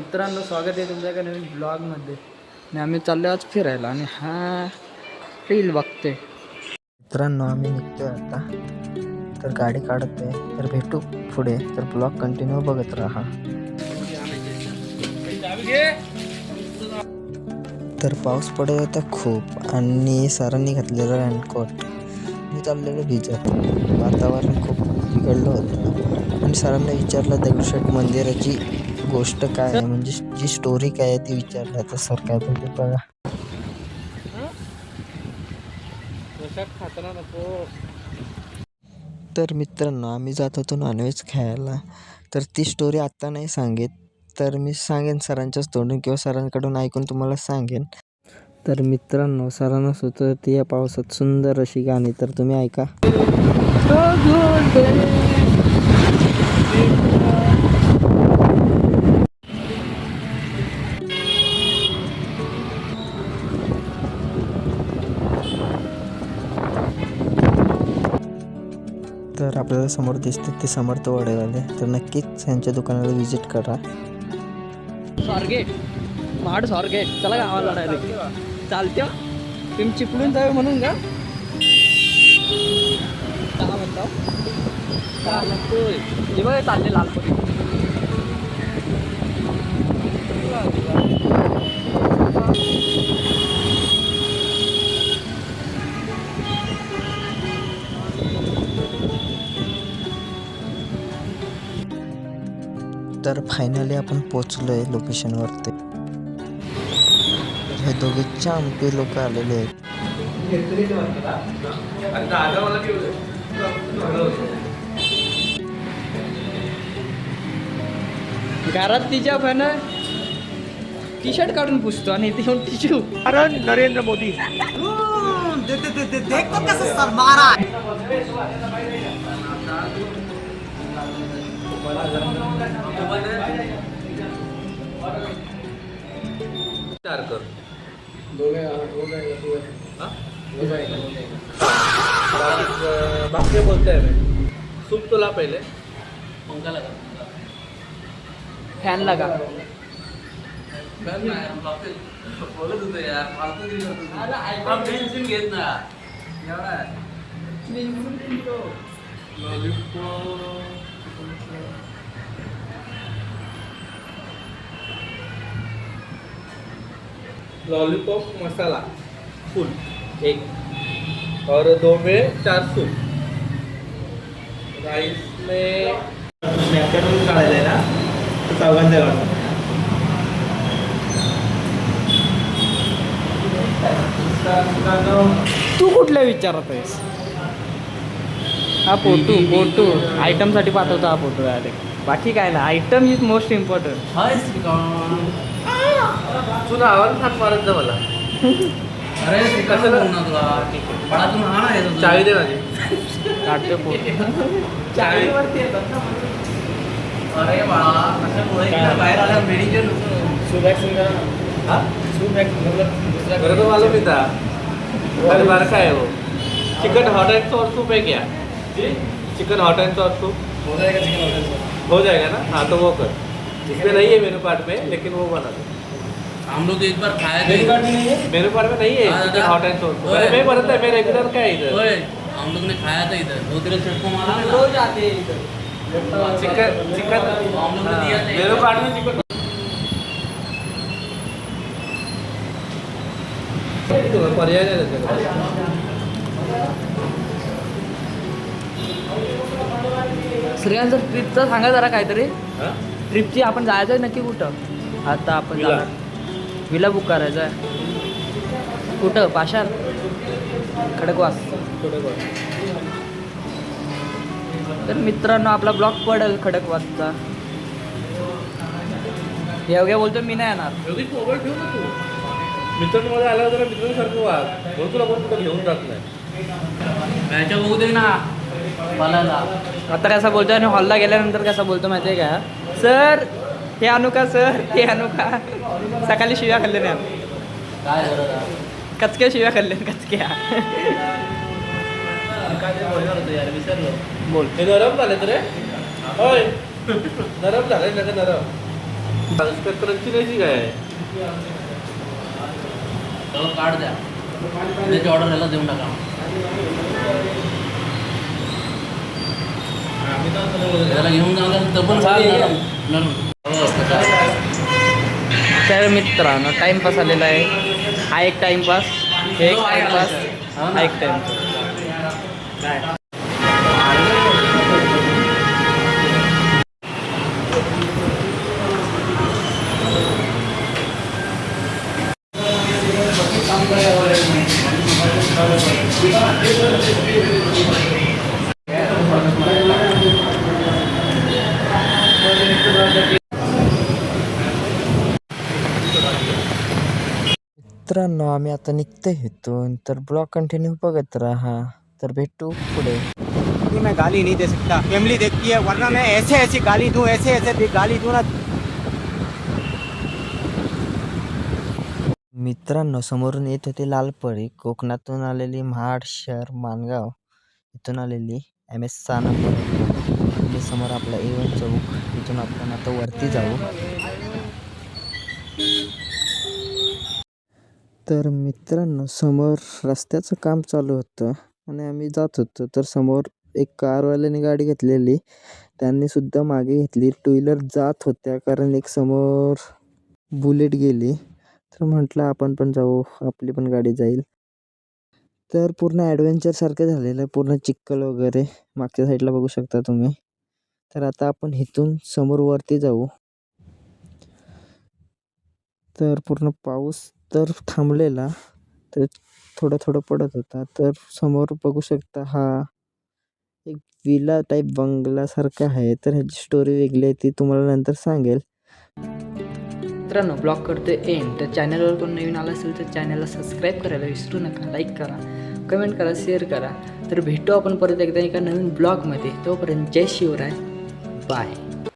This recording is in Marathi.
मित्रांनो, स्वागत आहे तुमच्या एका नवीन ब्लॉगमध्ये. आणि आम्ही चाललो आज फिरायला आणि हा रील बघते. मित्रांनो, आम्ही निघतोय आता. तर गाडी काढतोय. तर भेटू पुढे. तर ब्लॉग कंटिन्यू बघत राहा. तर पाऊस पडत होता खूप आणि सरांनी घातलेलं रेनकोट. मी चाललेलो भिजत. वातावरण खूप बिघडलं होतं आणि सरांना विचारलं दगडूशेठ मंदिराची गोष्ट काय आहे, म्हणजे जी स्टोरी काय आहे ती विचारलं. तर सर काय बोलते बघा. तर मित्रांनो, आम्ही जात होतो नॉनव्हेज खायला. तर ती स्टोरी आत्ता नाही सांगेत, तर मी सांगेन सरांच्याच तोंडून किंवा सरांकडून ऐकून तुम्हाला सांगेन. तर मित्रांनो, सरांना सुचवते या पावसात सुंदर अशी गाणी, तर तुम्ही ऐका. तर आपल्याला समोर दिसते ते समर्थ वडेवाले. तर नक्कीच यांच्या दुकानाला व्हिजिट करा. स्वारगेट महाड स्वारगेट चला गावाला डायरेक्ट चालत्या तुम्ही चिपळून जावे म्हणून का म्हणतो हे बघा चालले लालपरी. तर फायनली आपण पोचलोय लोकेशनवरती. हे दोघे चांपे लोक आलेले आहेत. घरात तिच्या फॅन टी शर्ट काढून पुसतो आणि इथे येऊन टिशू. कारण नरेंद्र मोदी देखो कैसे सर मारा बाकी बोलताय मैं सूप तो ला पहले फॅन लगा लॉलीपॉप मसाला फुल एक और 2 में 4 सूप. राइस में स्नॅपचॅटवरून काढायला आहे ना, तर चौघांचा काढतो. तू कुठल्या विचारत आहेस? हा फोटो आयटमसाठी पाठवतो. हा फोटो डायरेक्ट, बाकी काय ना. Item is most important. तुला आवाज हात मारत जा मला. अरे कसं तुला पळातून हा ना चावी दे माझी. काढतो फोटो. चावीवरती अरे बाळा कसं बोलायचं बाहेर आल्या मेडिकल मेरे को मालूम नहीं था. अरे बार का है वो chicken hot end sauce soup है क्या? Chicken hot end sauce soup हो जाएगा चिकन ऑर्डर. हो जाएगा ना. हाँ तो वो कर. इसमें नहीं है मेनू कार्ड में, लेकिन वो बना दो. हम लोग एक बार खाया थे. मेनू कार्ड में नहीं है चिकन हॉट एंड सॉस. मैं बनता है, मैं रेगुलर का है इधर. हम लोग ने खाया था इधर 2-3 सेट को मारा हम था. रोज आते हैं इधर. चिकन हम लोग ने दिया था. मेनू कार्ड में चिकन पर्याय नाही त्याच्याकडे. श्रेयांचं ट्रिपचं सांगा जरा काहीतरी. हा? ट्रिपची आपण जायचं आहे नक्की कुठं? आता आपण विला. जाणार विला बुक करायचं आहे. कुठं? पाशार खडकवास. तर मित्रांनो, आपला ब्लॉग पडेल खडकवासचा. येवग्या बोलतो मी नाही येणार. एवढी मोबाईल ठेवू ना तू. मित्रांमध्ये आला जरा मित्रांसारखं वाग. म्हणून तुला कोण कुठं घेऊन जात नाही. मॅच बघू दे ना बोलायला. आता कसा बोलतो आणि हॉलला गेल्यानंतर कसा बोलतो माहिती आहे का? सर हे आणू का, सर हे आणू का. सकाळी शिव्या खाल्ल्या नाही. काय झालं? कचक्या शिव्या खाल्ल्या कचक्या. काय ते बोलणार होतं यार, विसरलो. बोल. हे नरम झाले तर रे. होय नरम झाले ना, नरम. क्रंची नाही काय आहे सगळं कार्ड द्या त्याची ऑर्डर याला देऊन टाका त्याला घेऊन जाऊन तर पण चालेल तर मित्रांनो टाइमपास आलेला आहे. हा एक टाइमपास, हे एक टाइमपास, हा एक टाइमपास. मित्रांनो आम्ही आता निघतोय इथून, तर ब्लॉग कंटिन्यू बघत राहा. तर भेटू पुढे. मैं गाली नहीं दे सकता, फैमिली देखती है, वरना मैं ऐसे ऐसी गाली दूं, ऐसे ऐसे गाली दूं ना. मित्रांनो समोरून येत होती लालपरी, कोकणातून आलेली, महाड शहर माणगाव इथून आलेली MS सानप आणि समोर आपला A1 चौक. इथून आपण आता वरती जाऊ. तर मित्रांनो समोर रस्त्याचं काम चालू होतं आणि आम्ही जात होतो, तर समोर एक कारवाल्याने गाडी घेतलेली, त्यांनी सुद्धा मागे घेतली. टू व्हीलर जात होत्या कारण एक समोर बुलेट गेली, तर म्हटलं आपण पण जाऊ, आपली पण गाडी जाईल. तर पूर्ण ॲडव्हेंचरसारखं झालेलं आहे, पूर्ण चिखल वगैरे मागच्या साईडला बघू शकता तुम्ही. तर आता आपण इथून समोर वरती जाऊ. तर पूर्ण पाऊस तर थांबलेला, तर थोडं थोडं पडत होता. तर समोर बघू शकता हा एक विला टाईप बंगलासारखा आहे. तर ह्याची स्टोरी वेगळी आहे, ती तुम्हाला नंतर सांगेल. मित्रांनो ब्लॉग करतोय एंड. तर चॅनलवर कोण नवीन आला असेल तर चॅनलला सबस्क्राईब करायला विसरू नका. लाईक करा, कमेंट करा, शेअर करा. तर भेटू आपण परत एकदा एका नवीन ब्लॉगमध्ये. तोपर्यंत जय शिवराय, बाय.